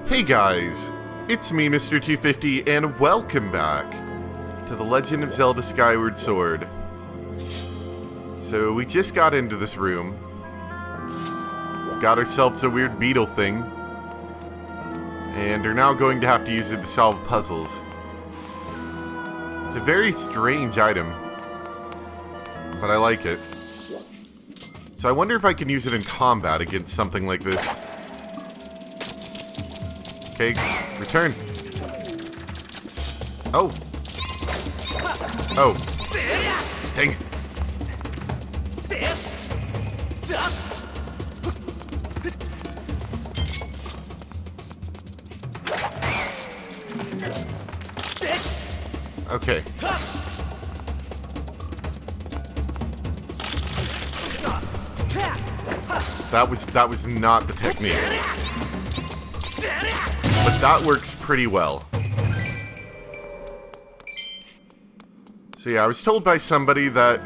Hey guys, it's me, Mr. 250, and welcome back to The Legend of Zelda Skyward Sword. So we just got into this room, got ourselves a weird beetle thing, and are now going to have to use it to solve puzzles. It's a very strange item, but I like it. So I wonder if I can use it in combat against something like this. Okay, return. Oh. Oh. Dang it. Okay. That was not the technique. But that works pretty well. So yeah, I was told by somebody that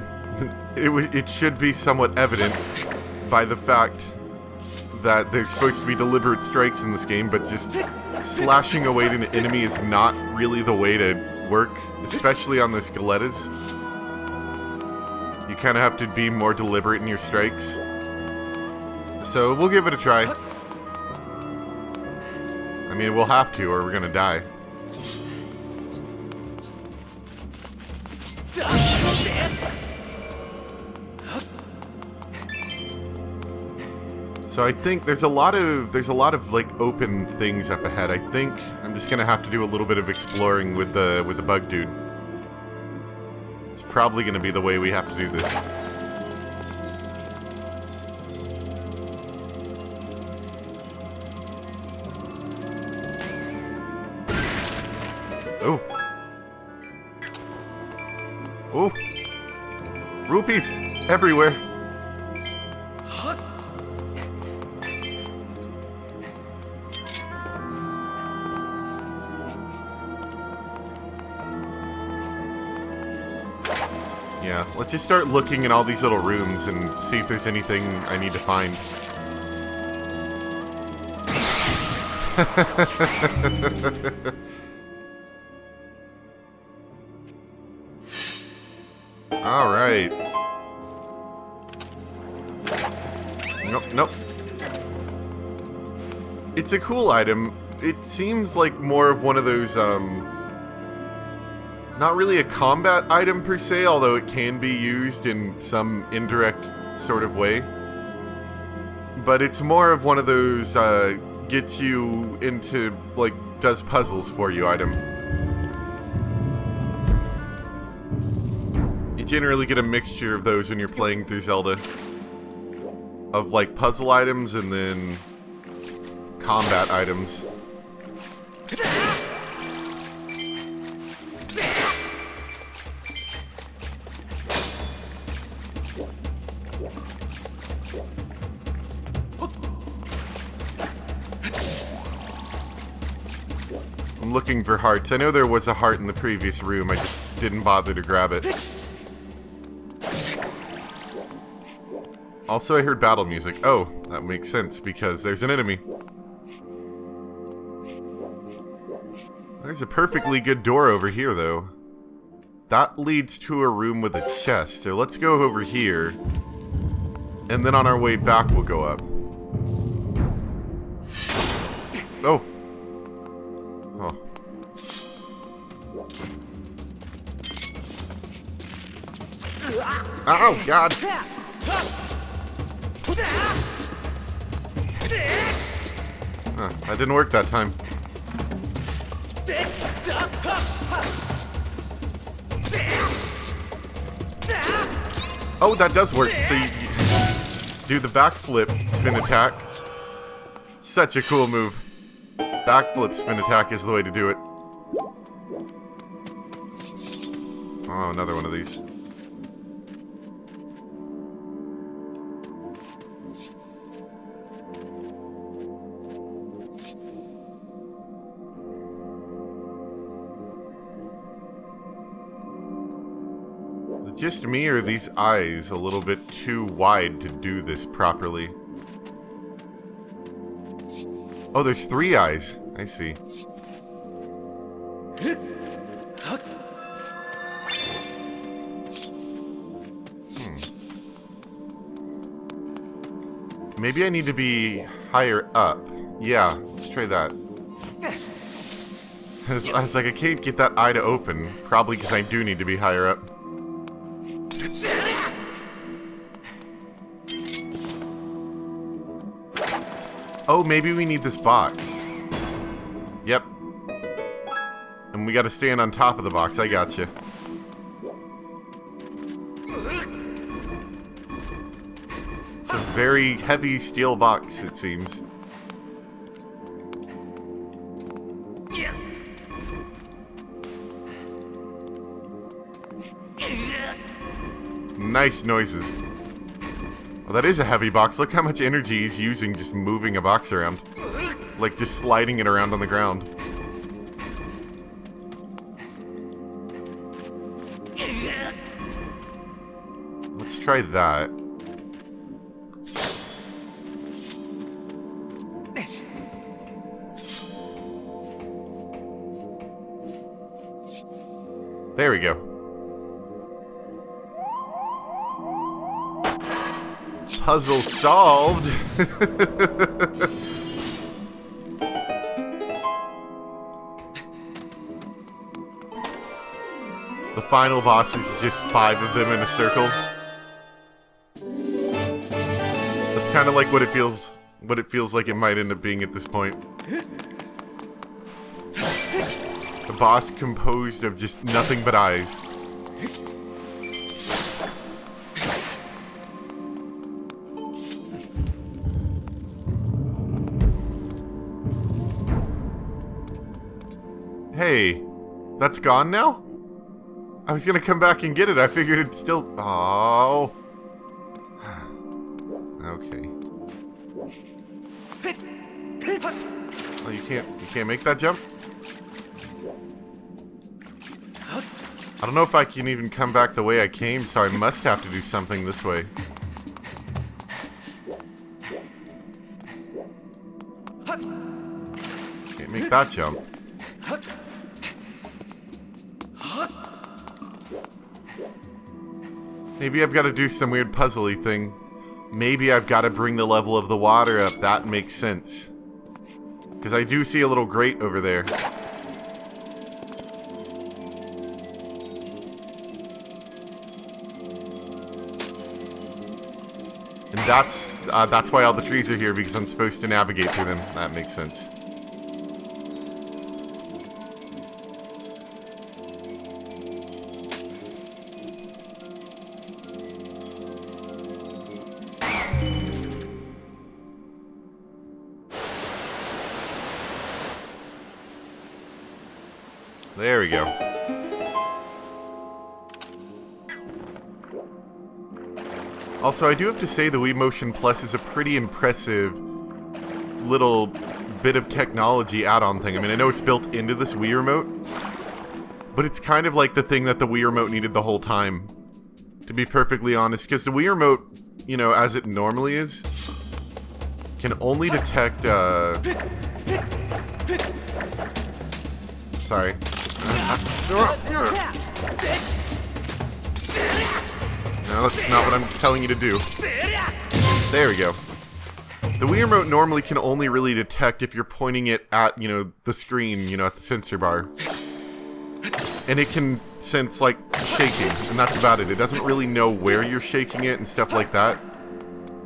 it should be somewhat evident by the fact that there's supposed to be deliberate strikes in this game, but just slashing away at an enemy is not really the way to work, especially on the Skelettas. You kind of have to be more deliberate in your strikes. So we'll give it a try. I mean, we'll have to, or we're gonna die. So I think there's a lot of like open things up ahead. I think I'm just gonna have to do a little bit of exploring with the bug dude. It's probably gonna be the way we have to do this. Oh. Oh. Rupees everywhere. Yeah, let's just start looking in all these little rooms and see if there's anything I need to find. Alright. Nope, nope. It's a cool item. It seems like more of one of those, not really a combat item per se, although it can be used in some indirect sort of way. But it's more of one of those, gets you into, like, does puzzles for you item. You generally get a mixture of those when you're playing through Zelda. Of, like, puzzle items and then combat items. I'm looking for hearts. I know there was a heart in the previous room, I just didn't bother to grab it. Also, I heard battle music. Oh, that makes sense, because there's an enemy. There's a perfectly good door over here, though. That leads to a room with a chest, so let's go over here. And then on our way back, we'll go up. Oh. Oh. Oh, God. That didn't work that time. Oh, that does work. So you do the backflip spin attack. Such a cool move. Backflip spin attack is the way to do it. Oh, another one of these. Just me, or are these eyes a little bit too wide to do this properly? Oh, there's 3 eyes. I see. Maybe I need to be higher up. Yeah, let's try that. I was like, I can't get that eye to open. Probably because I do need to be higher up. Oh, maybe we need this box. Yep. And we gotta stand on top of the box. I gotcha. It's a very heavy steel box, it seems. Nice noises. Well, that is a heavy box. Look how much energy he's using just moving a box around. Like just sliding it around on the ground. Let's try that. There we go. Puzzle solved! The final boss is just 5 of them in a circle. That's kind of like what it feels like it might end up being at this point. A boss composed of just nothing but eyes. Hey, that's gone now? I was gonna come back and get it. I figured it'd still... Oh. Okay. Oh, you can't make that jump? I don't know if I can even come back the way I came, so I must have to do something this way. Can't make that jump. Maybe I've got to do some weird puzzly thing. Maybe I've got to bring the level of the water up. That makes sense. Because I do see a little grate over there. And that's why all the trees are here, because I'm supposed to navigate through them. That makes sense. There we go. Also, I do have to say the Wii Motion Plus is a pretty impressive little bit of technology add-on thing. I mean, I know it's built into this Wii remote, but it's kind of like the thing that the Wii remote needed the whole time, to be perfectly honest, because the Wii remote, you know, as it normally is, can only detect, sorry. No, that's not what I'm telling you to do. There we go. The Wii remote normally can only really detect if you're pointing it at, you know, the screen, you know, at the sensor bar. And it can sense, like, shaking, and that's about it. It doesn't really know where you're shaking it and stuff like that.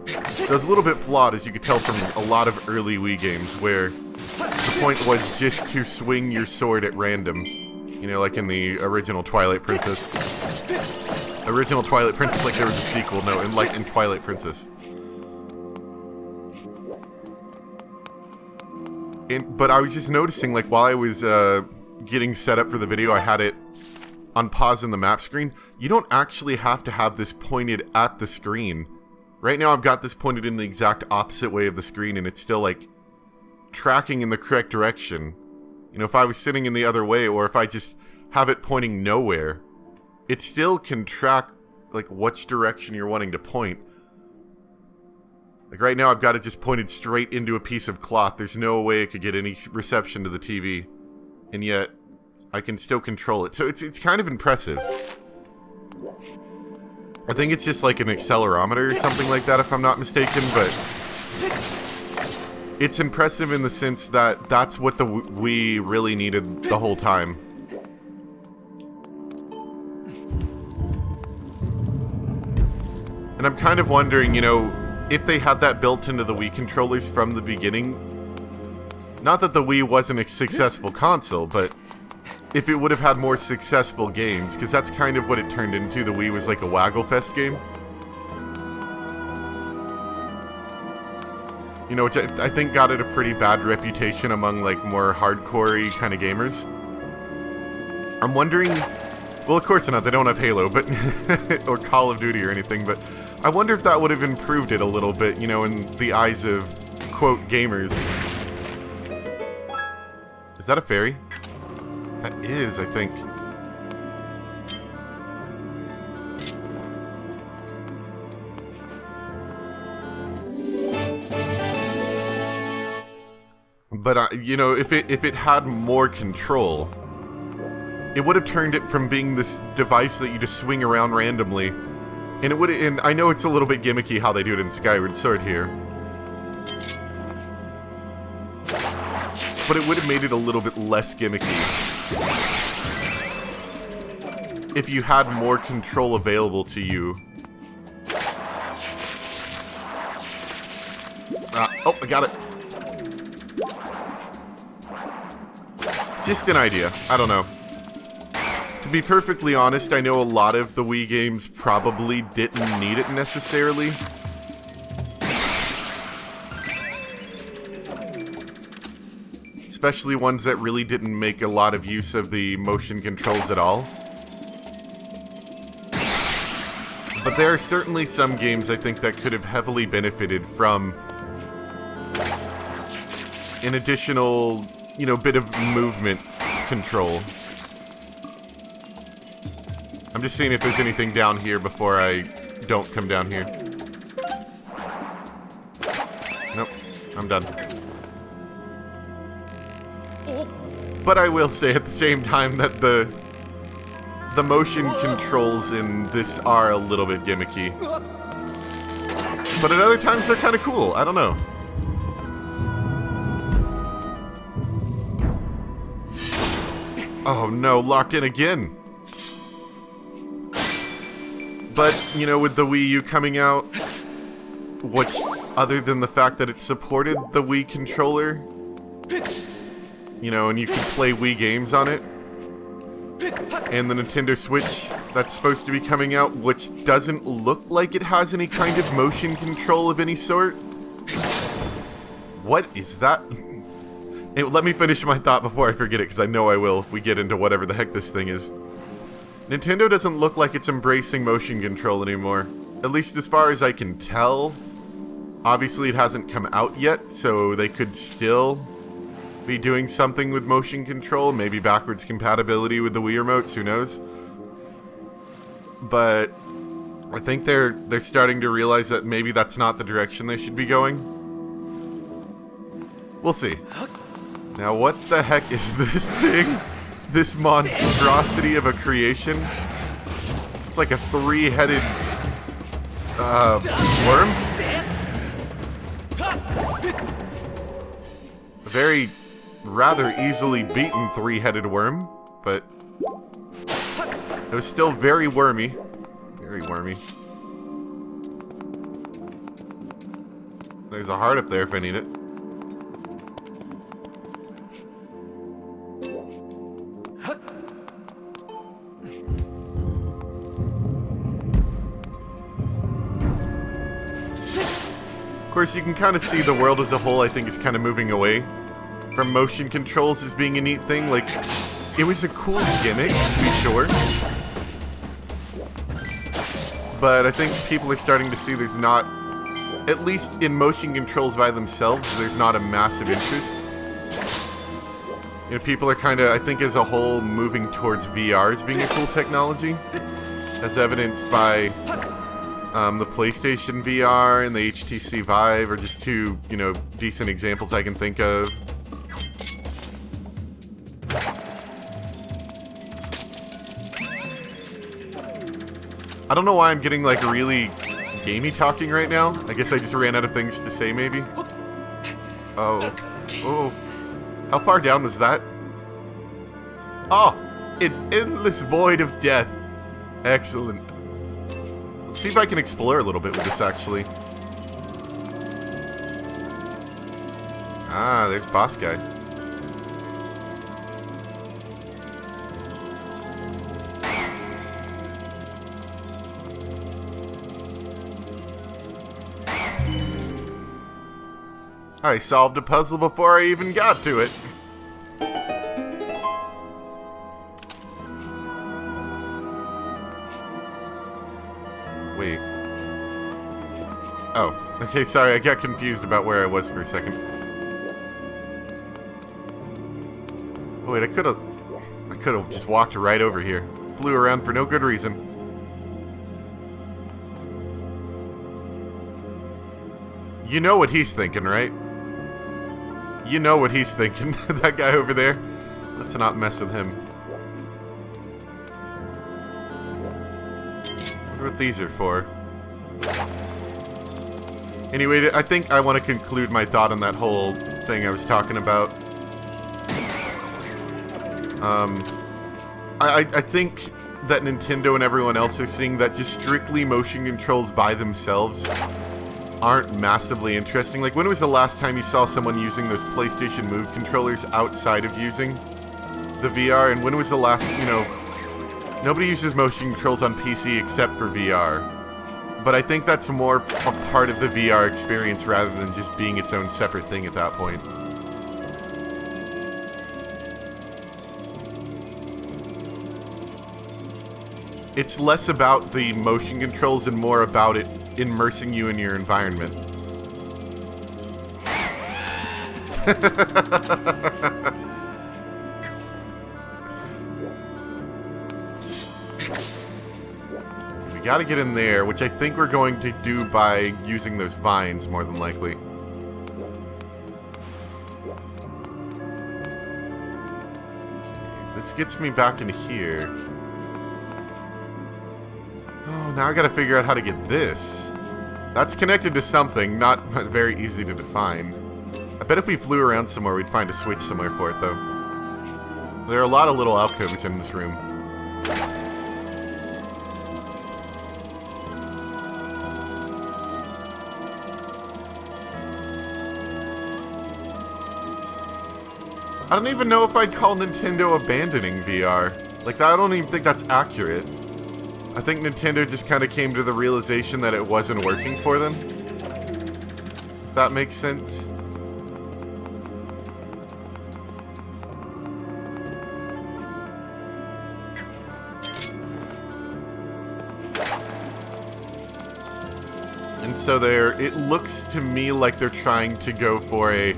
It was a little bit flawed, as you could tell from a lot of early Wii games, where the point was just to swing your sword at random. You know, like in the original Twilight Princess. Original Twilight Princess, like there was a sequel, no, like in Twilight Princess. But I was just noticing, like, while I was getting set up for the video, I had it on pause in the map screen. You don't actually have to have this pointed at the screen. Right now I've got this pointed in the exact opposite way of the screen, and it's still, like, tracking in the correct direction. You know, if I was sitting in the other way, or if I just have it pointing nowhere, it still can track, like, which direction you're wanting to point. Like right now I've got it just pointed straight into a piece of cloth. There's no way it could get any reception to the TV. And yet, I can still control it. So it's kind of impressive. I think it's just like an accelerometer or something like that if I'm not mistaken, but it's impressive in the sense that that's what the Wii really needed the whole time. And I'm kind of wondering, you know, if they had that built into the Wii controllers from the beginning, not that the Wii wasn't a successful console, but if it would have had more successful games, because that's kind of what it turned into. The Wii was like a Wagglefest game. You know, which I think got it a pretty bad reputation among like more hardcore-y kind of gamers. I'm wondering, well of course not, they don't have Halo, but or Call of Duty or anything, but I wonder if that would have improved it a little bit, you know, in the eyes of, quote, gamers. Is that a fairy? That is, I think. But, you know, if it had more control, it would have turned it from being this device that you just swing around randomly. And it would, and I know it's a little bit gimmicky how they do it in Skyward Sword here, but it would have made it a little bit less gimmicky if you had more control available to you. Oh, I got it. Just an idea. I don't know. To be perfectly honest, I know a lot of the Wii games probably didn't need it necessarily. Especially ones that really didn't make a lot of use of the motion controls at all. But there are certainly some games I think that could have heavily benefited from an additional, you know, bit of movement control. I'm just seeing if there's anything down here before I don't come down here. Nope, I'm done. But I will say at the same time that the motion controls in this are a little bit gimmicky. But at other times they're kind of cool, I don't know. Oh no, locked in again. But, you know, with the Wii U coming out, which, other than the fact that it supported the Wii controller, you know, and you could play Wii games on it, and the Nintendo Switch that's supposed to be coming out, which doesn't look like it has any kind of motion control of any sort. What is that? Hey, let me finish my thought before I forget it, because I know I will if we get into whatever the heck this thing is. Nintendo doesn't look like it's embracing motion control anymore. At least as far as I can tell. Obviously it hasn't come out yet, so they could still be doing something with motion control. Maybe backwards compatibility with the Wii remotes, who knows? But I think they're starting to realize that maybe that's not the direction they should be going. We'll see. Now what the heck is this thing? This monstrosity of a creation? It's like a three-headed worm? A very rather easily beaten three-headed worm, but it was still very wormy. Very wormy. There's a heart up there if I need it. Of course, you can kind of see the world as a whole, I think, is kind of moving away from motion controls as being a neat thing. Like, it was a cool gimmick, to be sure. But I think people are starting to see there's not, at least in motion controls by themselves, there's not a massive interest. You know, people are kind of, I think as a whole, moving towards VR as being a cool technology. As evidenced by The PlayStation VR and the HTC Vive are just two, you know, decent examples I can think of. I don't know why I'm getting, like, really gamey talking right now. I guess I just ran out of things to say, maybe. Oh. Oh. How far down was that? Oh! An endless void of death. Excellent. Let's see if I can explore a little bit with this, actually. Ah, there's boss guy. I solved a puzzle before I even got to it. Wait. Oh, okay, sorry, I got confused about where I was for a second. Oh wait, I could've just walked right over here. Flew around for no good reason. You know what he's thinking, right? You know what he's thinking, that guy over there. Let's not mess with him. Wonder what these are for. Anyway, I think I want to conclude my thought on that whole thing I was talking about. I think that Nintendo and everyone else are seeing that just strictly motion controls by themselves aren't massively interesting. Like, when was the last time you saw someone using those PlayStation Move controllers outside of using the VR? And when was the last, you know, nobody uses motion controls on PC except for VR. But I think that's more a part of the VR experience rather than just being its own separate thing at that point. It's less about the motion controls and more about it immersing you in your environment. We gotta get in there, which I think we're going to do by using those vines, more than likely. Okay, this gets me back in here. Oh, now I gotta figure out how to get this. That's connected to something, not very easy to define. I bet if we flew around somewhere, we'd find a switch somewhere for it, though. There are a lot of little alcoves in this room. I don't even know if I'd call Nintendo abandoning VR. Like, I don't even think that's accurate. I think Nintendo just kind of came to the realization that it wasn't working for them. If that makes sense. And so it looks to me like they're trying to go for a...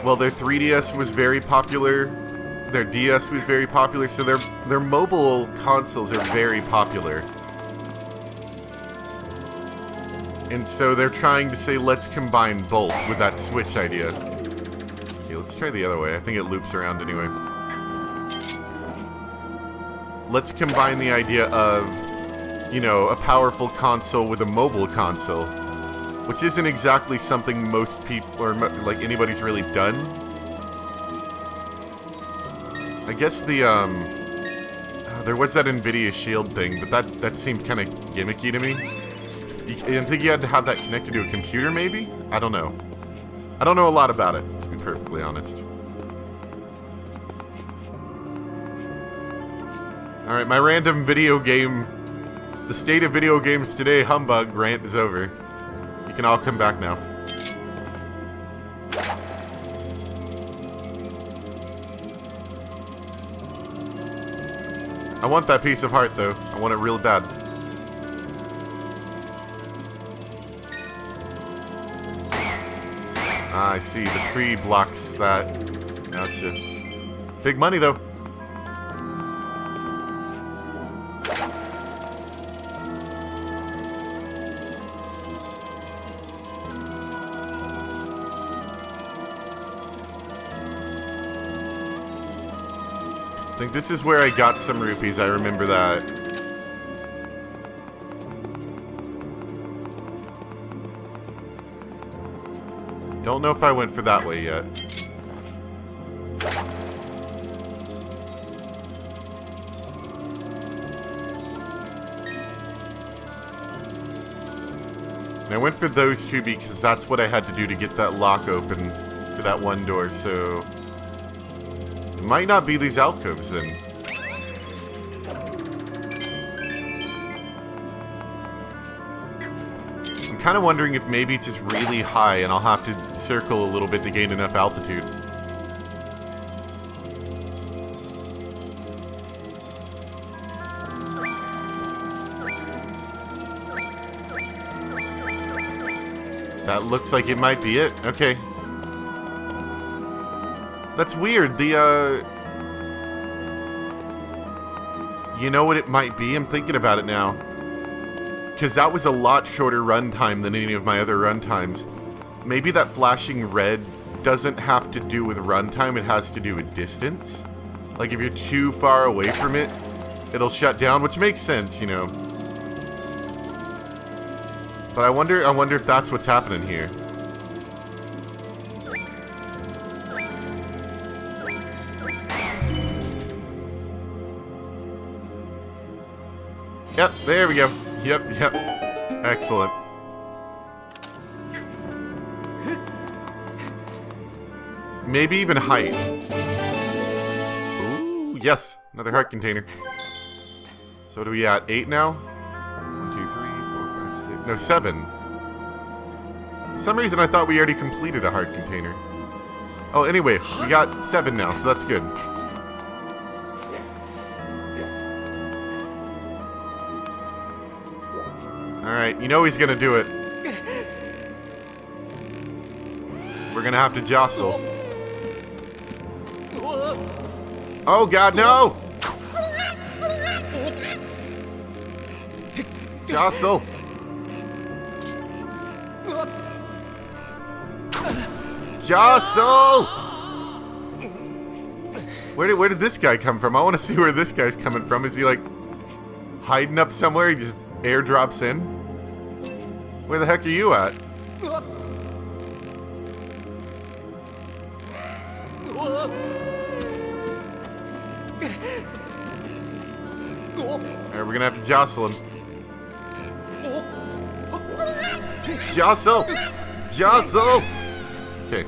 Well, their 3DS was very popular. Their DS was very popular, so their mobile consoles are very popular. And so they're trying to say, let's combine both with that Switch idea. Okay, let's try the other way. I think it loops around anyway. Let's combine the idea of, you know, a powerful console with a mobile console, which isn't exactly something most people, or like anybody's really done. I guess the, there was that NVIDIA Shield thing, but that seemed kind of gimmicky to me. I didn't think you had to have that connected to a computer, maybe? I don't know. I don't know a lot about it, to be perfectly honest. Alright, my random video game, the state of video games today humbug rant is over. You can all come back now. I want that piece of heart, though. I want it real bad. Ah, I see. The tree blocks that. Gotcha. Big money, though. think this is where I got some rupees. I remember that. Don't know if I went for that way yet. And I went for those two because that's what I had to do to get that lock open for that one door, so... It might not be these alcoves then. I'm kind of wondering if maybe it's just really high and I'll have to circle a little bit to gain enough altitude. That looks like it might be it. Okay. That's weird. You know what it might be? I'm thinking about it now. Because that was a lot shorter runtime than any of my other runtimes. Maybe that flashing red doesn't have to do with runtime, it has to do with distance. Like if you're too far away from it, it'll shut down, which makes sense, you know. But I wonder if that's what's happening here. Yep, there we go. Yep. Excellent. Maybe even height. Ooh, yes. Another heart container. So what are we at? 8 now? 1, 2, 3, 4, 5, 6. No, 7. For some reason I thought we already completed a heart container. Oh, anyway, we got 7 now, so that's good. Alright, you know he's gonna do it. We're gonna have to jostle. Oh god, no! Jostle! Jostle! Where did this guy come from? I want to see where this guy's coming from. Is he like hiding up somewhere? He just airdrops in? Where the heck are you at? Alright, we're gonna have to jostle him. Jostle! Jostle! Okay.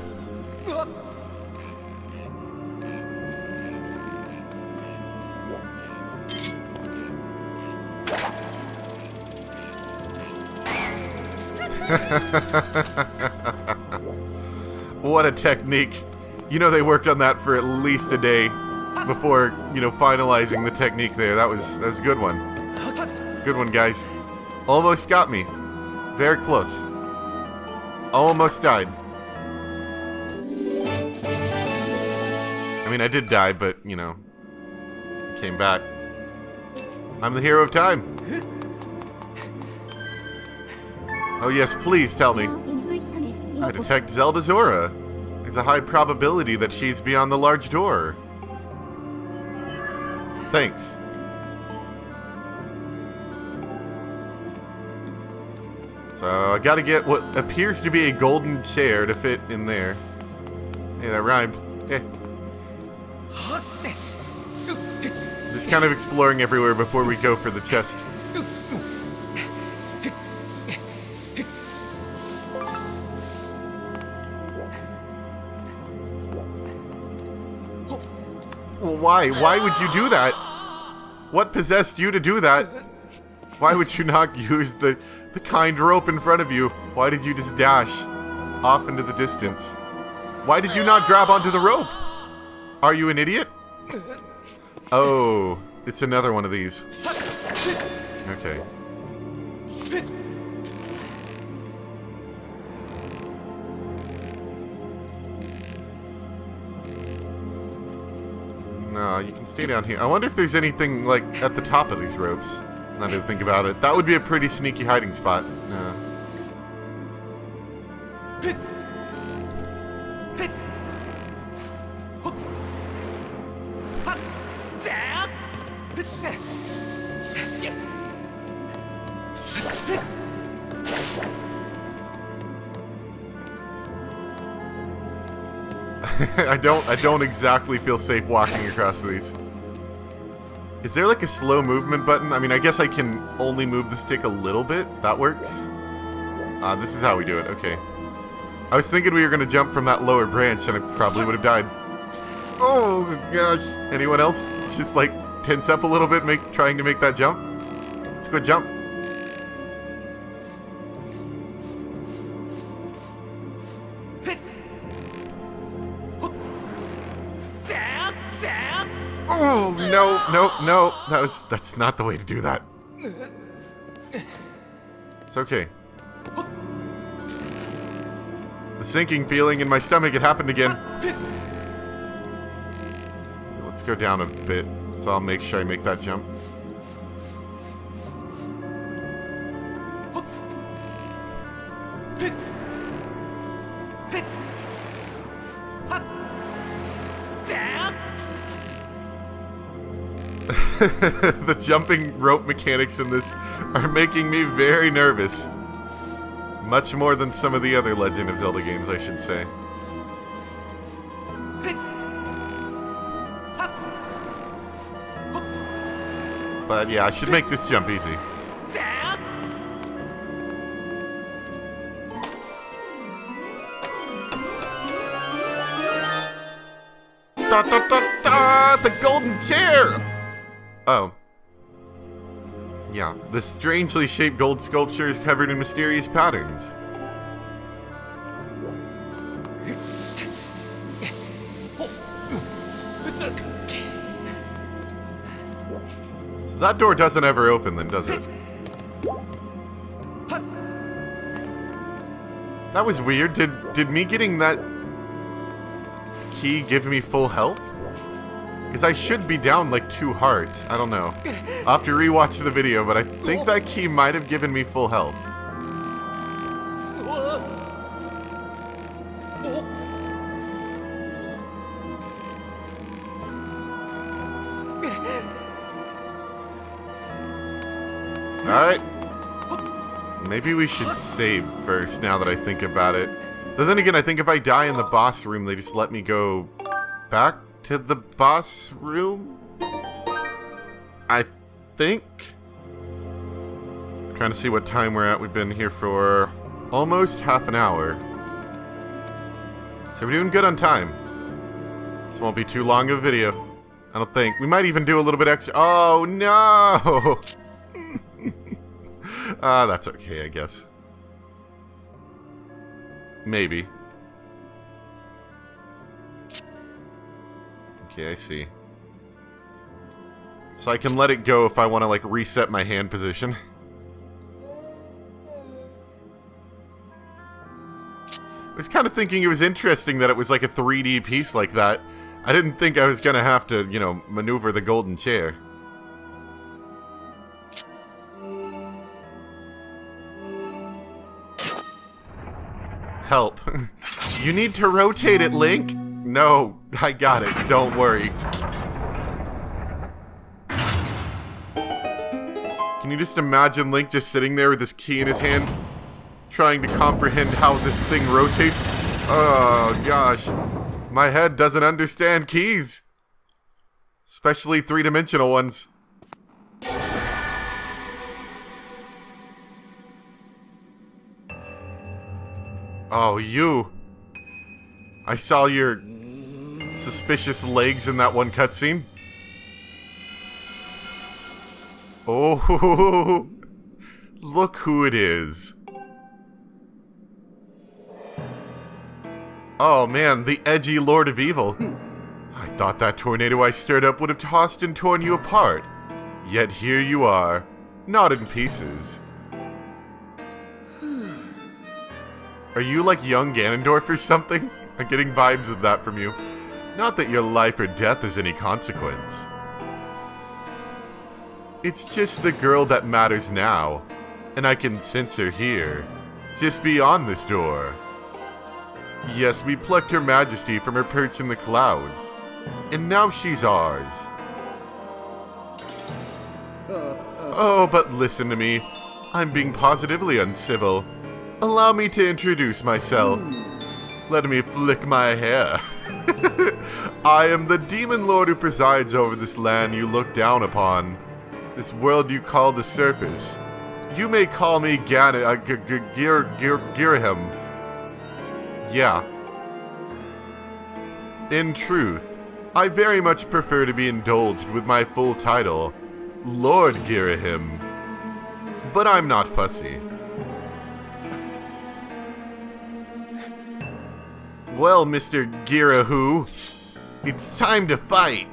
What a technique. You know they worked on that for at least a day before, you know, finalizing the technique there. That was a good one. Good one, guys. Almost got me. Very close. Almost died. I mean, I did die, but, you know, I came back. I'm the hero of time. Oh yes, please tell me. I detect Zelda's aura. There's a high probability that she's beyond the large door. Thanks. So I gotta get what appears to be a golden chair to fit in there. Hey, that rhymed. Hey. Just kind of exploring everywhere before we go for the chest. Well, why? Why would you do that? What possessed you to do that? Why would you not use the kind rope in front of you? Why did you just dash off into the distance? Why did you not grab onto the rope? Are you an idiot? Oh, it's another one of these. Okay. No, you can stay down here. I wonder if there's anything, like, at the top of these ropes. Now that I think about it. That would be a pretty sneaky hiding spot. I don't exactly feel safe walking across these. Is there like a slow movement button? I mean, I guess I can only move the stick a little bit. That works. This is how we do it. Okay. I was thinking we were gonna jump from that lower branch and I probably would have died. Oh gosh. Anyone else just like tense up a little bit trying to make that jump? Let's go jump. Oh no. That's not the way to do that. It's okay. The sinking feeling in my stomach, it happened again. Let's go down a bit, so I'll make sure I make that jump. The jumping rope mechanics in this are making me very nervous. Much more than some of the other Legend of Zelda games, I should say. But yeah, I should make this jump easy. Da, da, da, da, the golden chair! Oh. Yeah, the strangely shaped gold sculpture is covered in mysterious patterns. So that door doesn't ever open then, does it? That was weird. Did me getting that key give me full health? Because I should be down like 2 hearts. I don't know. I'll have to rewatch the video, but I think that key might have given me full health. Alright. Maybe we should save first, now that I think about it. But then again, I think if I die in the boss room, they just let me go back to the boss room? I think. I'm trying to see what time we're at. We've been here for almost half an hour. So we're doing good on time. This won't be too long of a video. I don't think. We might even do a little bit extra. Oh no! That's okay, I guess. Maybe. Okay, I see. So I can let it go if I want to, like, reset my hand position. I was kind of thinking it was interesting that it was like a 3D piece like that. I didn't think I was going to have to, you know, maneuver the golden chair. Help. You need to rotate it, Link. No, I got it. Don't worry. Can you just imagine Link just sitting there with his key in his hand, trying to comprehend how this thing rotates? Oh, gosh. My head doesn't understand keys. Especially three-dimensional ones. Oh, you. I saw your suspicious legs in that one cutscene. Oh, look who it is. Oh man, the edgy Lord of Evil. I thought that tornado I stirred up would have tossed and torn you apart. Yet here you are, not in pieces. Are you like young Ganondorf or something? I'm getting vibes of that from you. Not that your life or death is any consequence. It's just the girl that matters now, and I can sense her here, just beyond this door. Yes, we plucked her majesty from her perch in the clouds, and now she's ours. Oh, but listen to me. I'm being positively uncivil. Allow me to introduce myself. Let me flick my hair. I am the demon lord who presides over this land you look down upon. This world you call the surface. You may call me Girahim. Yeah. In truth, I very much prefer to be indulged with my full title, Lord Girahim. But I'm not fussy. Well, Mr. Girahoo, it's time to fight.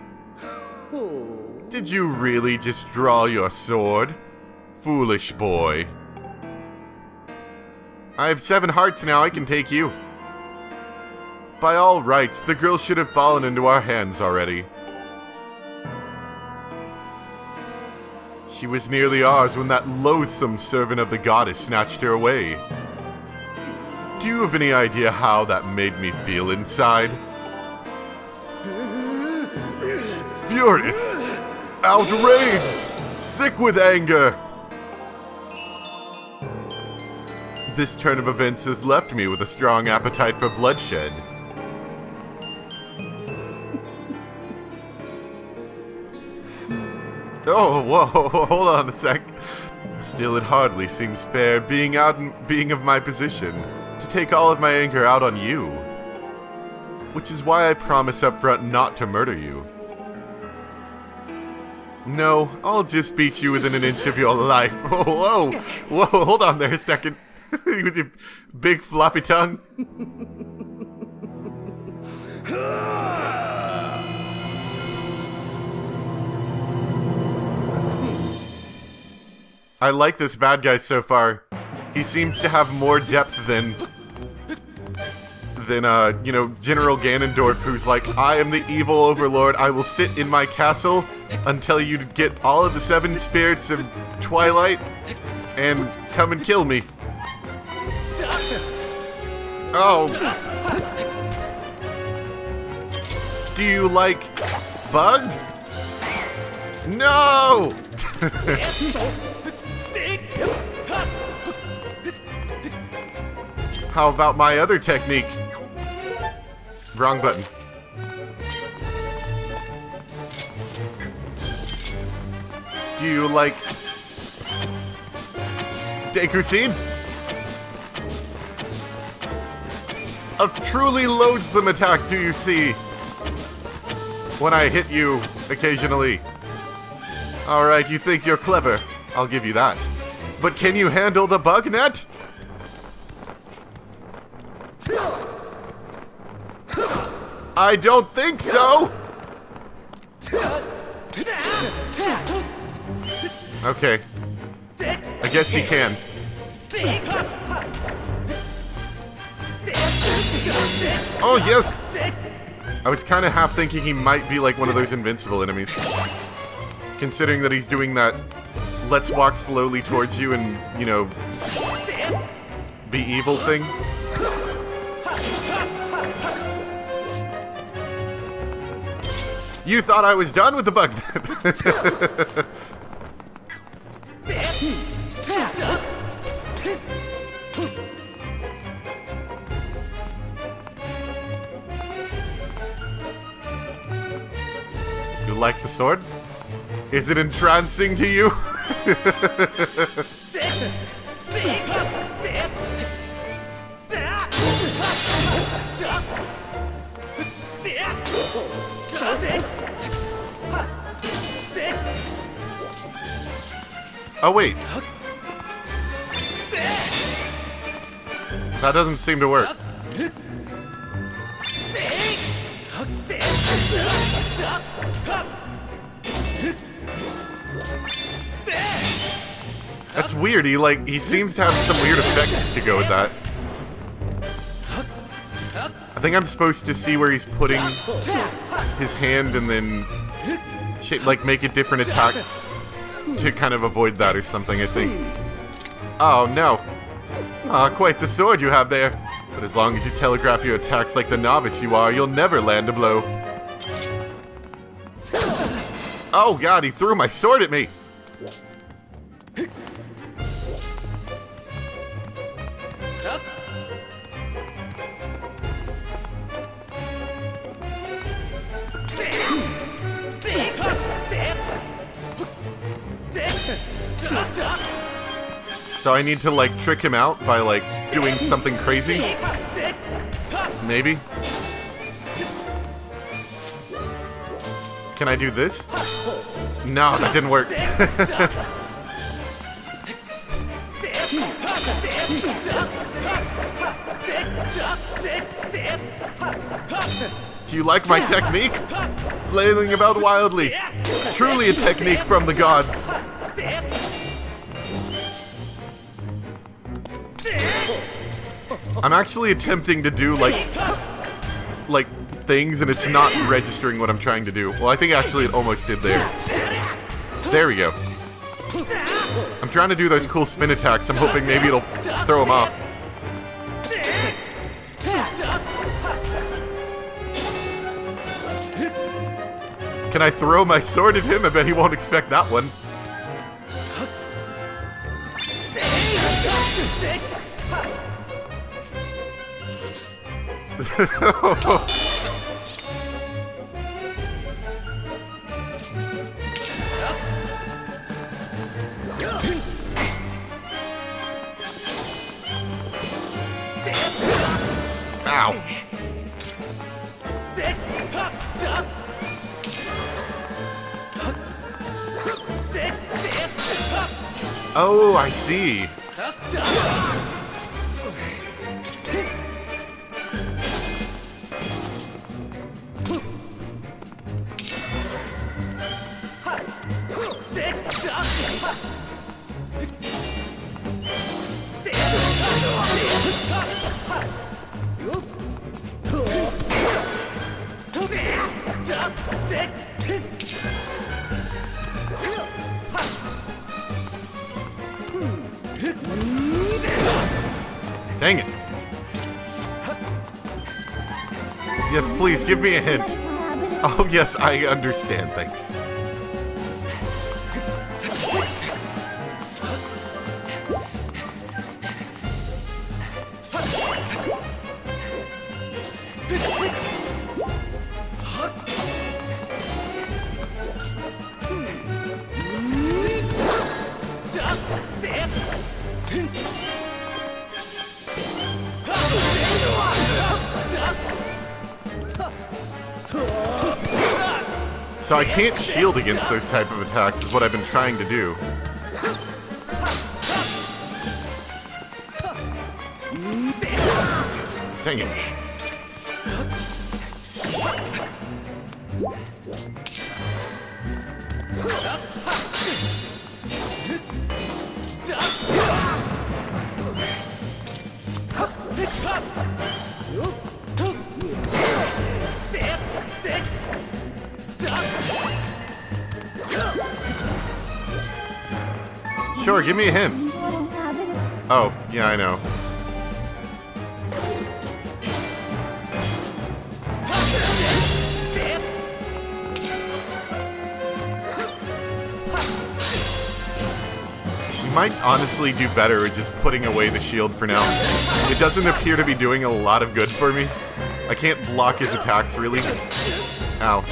Did you really just draw your sword? Foolish boy. I have 7 hearts now, I can take you. By all rights, the girl should have fallen into our hands already. She was nearly ours when that loathsome servant of the goddess snatched her away. Do you have any idea how that made me feel inside? Furious! Outraged! Sick with anger! This turn of events has left me with a strong appetite for bloodshed. Oh, whoa, hold on a sec. Still, it hardly seems fair, being of my position, to take all of my anger out on you. Which is why I promise up front not to murder you. No, I'll just beat you within an inch of your life. Whoa, hold on there a second. With your big floppy tongue. I like this bad guy so far. He seems to have more depth than General Ganondorf, who's like, I am the evil overlord. I will sit in my castle until you get all of the 7 spirits of Twilight and come and kill me. Oh. Do you like bug? No! How about my other technique? Wrong button. Do you like Deku seeds? A truly loathsome attack, do you see? When I hit you occasionally. Alright, you think you're clever. I'll give you that. But can you handle the bug net? I don't think so! Okay. I guess he can. Oh, yes! I was kind of half thinking he might be like one of those invincible enemies. Considering that he's doing that let's walk slowly towards you and, you know, be evil thing. You thought I was done with the bug. You like the sword? Is it entrancing to you? Oh, wait. That doesn't seem to work. That's weird. He seems to have some weird effect to go with that. I think I'm supposed to see where he's putting his hand and then make a different attack to kind of avoid that or something, I think. Oh, no. Quite the sword you have there. But as long as you telegraph your attacks like the novice you are, you'll never land a blow. Oh, God, he threw my sword at me. So I need to, like, trick him out by, like, doing something crazy? Maybe? Can I do this? No, that didn't work. Do you like my technique? Flailing about wildly. Truly a technique from the gods. I'm actually attempting to do, like things, and it's not registering what I'm trying to do. Well, I think actually it almost did there. There we go. I'm trying to do those cool spin attacks. I'm hoping maybe it'll throw him off. Can I throw my sword at him? I bet he won't expect that one. Ow. Oh, I see. Dang it. Yes, please, give me a hint. Oh, yes, I understand, thanks. So I can't shield against those type of attacks, is what I've been trying to do. Dang it. Sure, give me a hint. Oh, yeah, I know. You might honestly do better with just putting away the shield for now. It doesn't appear to be doing a lot of good for me. I can't block his attacks, really. Ow.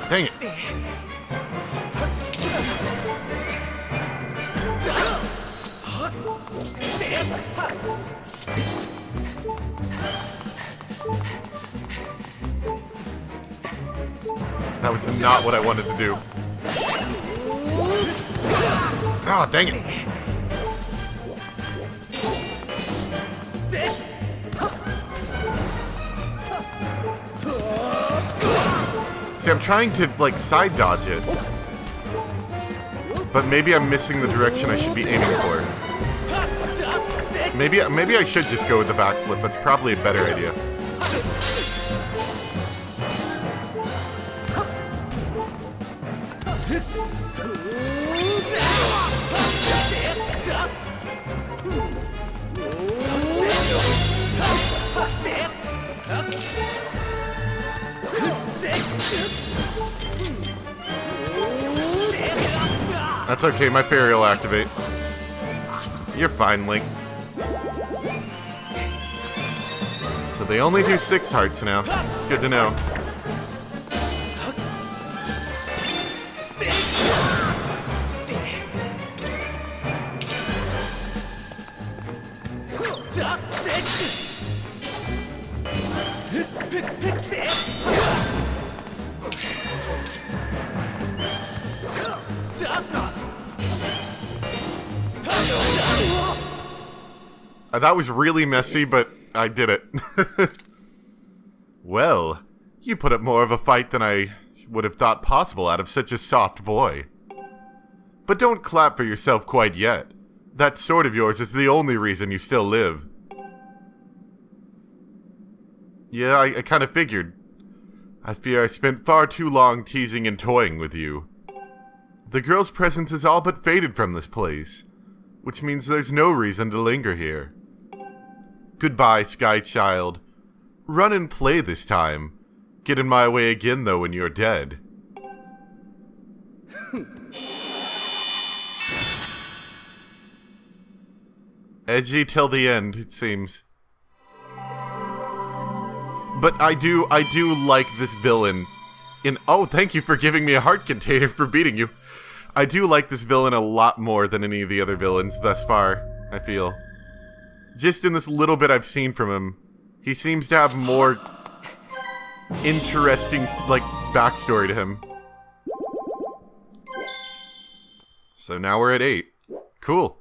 Dang it. That was not what I wanted to do. Oh, dang it. See, I'm trying to, like, side dodge it. But maybe I'm missing the direction I should be aiming for. Maybe I should just go with the backflip. That's probably a better idea. That's okay, my fairy will activate. You're fine, Link. So they only do 6 hearts now. It's good to know. That was really messy, but I did it. Well, you put up more of a fight than I would have thought possible out of such a soft boy. But don't clap for yourself quite yet. That sword of yours is the only reason you still live. Yeah, I kind of figured. I fear I spent far too long teasing and toying with you. The girl's presence is all but faded from this place, which means there's no reason to linger here. Goodbye, Sky Child. Run and play this time. Get in my way again, though, when you're dead. Edgy till the end, it seems. But I do like this villain. Oh, thank you for giving me a heart container for beating you. I do like this villain a lot more than any of the other villains thus far, I feel. Just in this little bit I've seen from him, he seems to have more interesting, like, backstory to him. So now we're at 8. Cool.